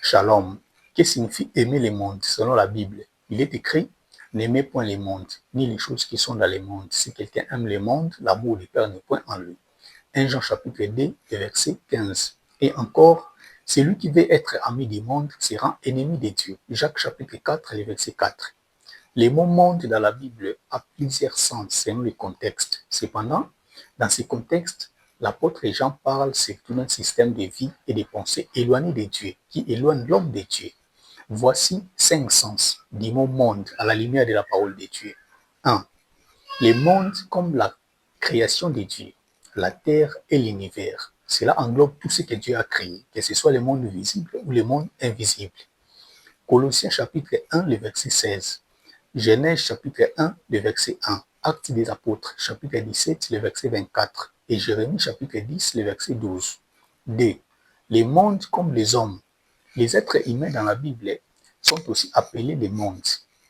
Shalom. Que signifie aimer le monde selon la Bible? Il est écrit, n'aimez point le monde, ni les choses qui sont dans le monde. Si quelqu'un aime le monde, l'amour du Père n'est point en lui. 1 Jean chapitre 2, verset 15. Et encore, celui qui veut être ami du monde sera ennemi de Dieu. Jacques chapitre 4, verset 4. Le mot monde dans la Bible a plusieurs sens selon le contexte. Cependant, dans ce contexte, l'apôtre Jean parle surtout d'un système de vie et de pensée éloigné de Dieu, qui éloigne l'homme de Dieu. Voici 5 sens du mot monde à la lumière de la parole de Dieu. 1. Le monde comme la création de Dieu, la terre et l'univers. Cela englobe tout ce que Dieu a créé, que ce soit le monde visible ou le monde invisible. Colossiens chapitre 1, le verset 16. Genèse chapitre 1, le verset 1. Actes des apôtres chapitre 17, le verset 24. Et Jérémie chapitre 10, le verset 12. 2. Les mondes comme les hommes. Les êtres humains dans la Bible sont aussi appelés des mondes.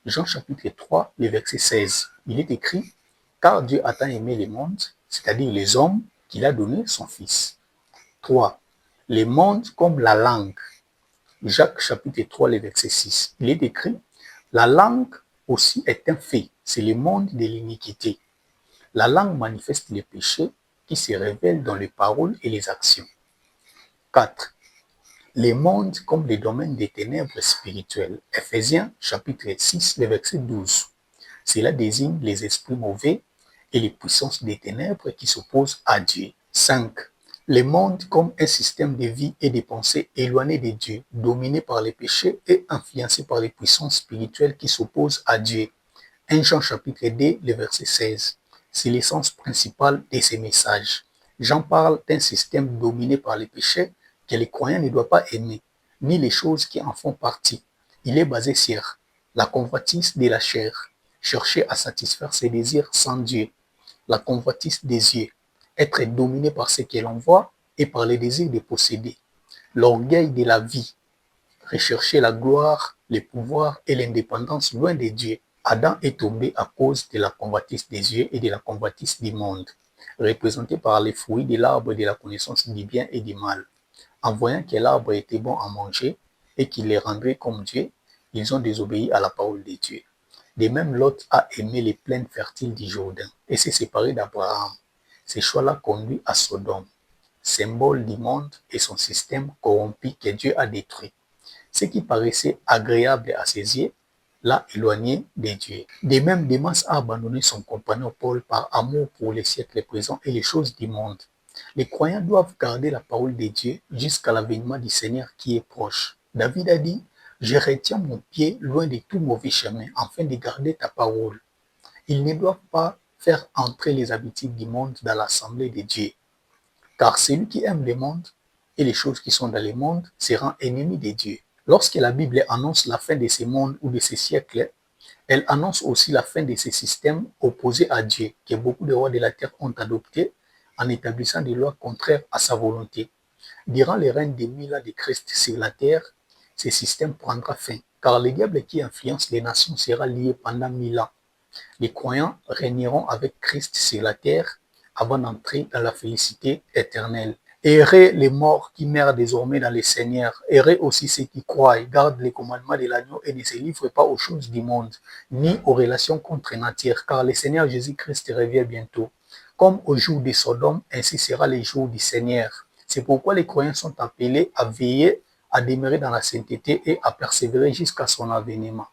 Jean chapitre 3, le verset 16. Il est écrit, car Dieu a tant aimé les mondes, c'est-à-dire les hommes, qu'il a donné son Fils. 3. Les mondes comme la langue. Jacques chapitre 3, le verset 6. Il est écrit, la langue aussi est un fait, c'est le monde de l'iniquité. La langue manifeste les péchés qui se révèlent dans les paroles et les actions. 4. Les mondes comme les domaines des ténèbres spirituelles. Ephésiens chapitre 6, le verset 12. Cela désigne les esprits mauvais et les puissances des ténèbres qui s'opposent à Dieu. 5. Les mondes comme un système de vie et de pensée éloigné de Dieu, dominé par les péchés et influencé par les puissances spirituelles qui s'opposent à Dieu. 1 Jean chapitre 2, le verset 16. C'est l'essence principale de ces messages. Jean parle d'un système dominé par les péchés que les croyants ne doivent pas aimer, ni les choses qui en font partie. Il est basé sur la convoitise de la chair, chercher à satisfaire ses désirs sans Dieu, la convoitise des yeux, être dominé par ce que l'on voit et par les désirs de posséder, l'orgueil de la vie, rechercher la gloire, le pouvoir et l'indépendance loin de Dieu. Adam est tombé à cause de la convoitise des yeux et de la convoitise du monde, représenté par les fruits de l'arbre de la connaissance du bien et du mal. En voyant que l'arbre était bon à manger et qu'il les rendrait comme Dieu, ils ont désobéi à la parole de Dieu. De même, Lot a aimé les plaines fertiles du Jourdain et s'est séparé d'Abraham. Ce choix-là conduit à Sodome, symbole du monde et son système corrompu que Dieu a détruit. Ce qui paraissait agréable à ses yeux l'a éloigné de Dieu. De même, Démas a abandonné son compagnon Paul par amour pour les siècles présents et les choses du monde. Les croyants doivent garder la parole de Dieu jusqu'à l'avènement du Seigneur qui est proche. David a dit, je retiens mon pied loin de tout mauvais chemin afin de garder ta parole. Ils ne doivent pas faire entrer les habitudes du monde dans l'assemblée de Dieu. Car celui qui aime le monde et les choses qui sont dans le monde sera ennemi de Dieu. Lorsque la Bible annonce la fin de ce monde ou de ce siècle, elle annonce aussi la fin de ces systèmes opposés à Dieu que beaucoup de rois de la terre ont adoptés en établissant des lois contraires à sa volonté. Durant les règnes de 1000 ans de Christ sur la terre, ce système prendra fin, car le diable qui influence les nations sera lié pendant 1000 ans. Les croyants régneront avec Christ sur la terre avant d'entrer dans la félicité éternelle. Errez les morts qui meurent désormais dans le Seigneur. Errez aussi ceux qui croient, gardent les commandements de l'agneau et ne se livrent pas aux choses du monde, ni aux relations contre nature, car le Seigneur Jésus-Christ revient bientôt. Comme au jour de Sodome, ainsi sera le jour du Seigneur. C'est pourquoi les croyants sont appelés à veiller, à demeurer dans la sainteté et à persévérer jusqu'à son avènement.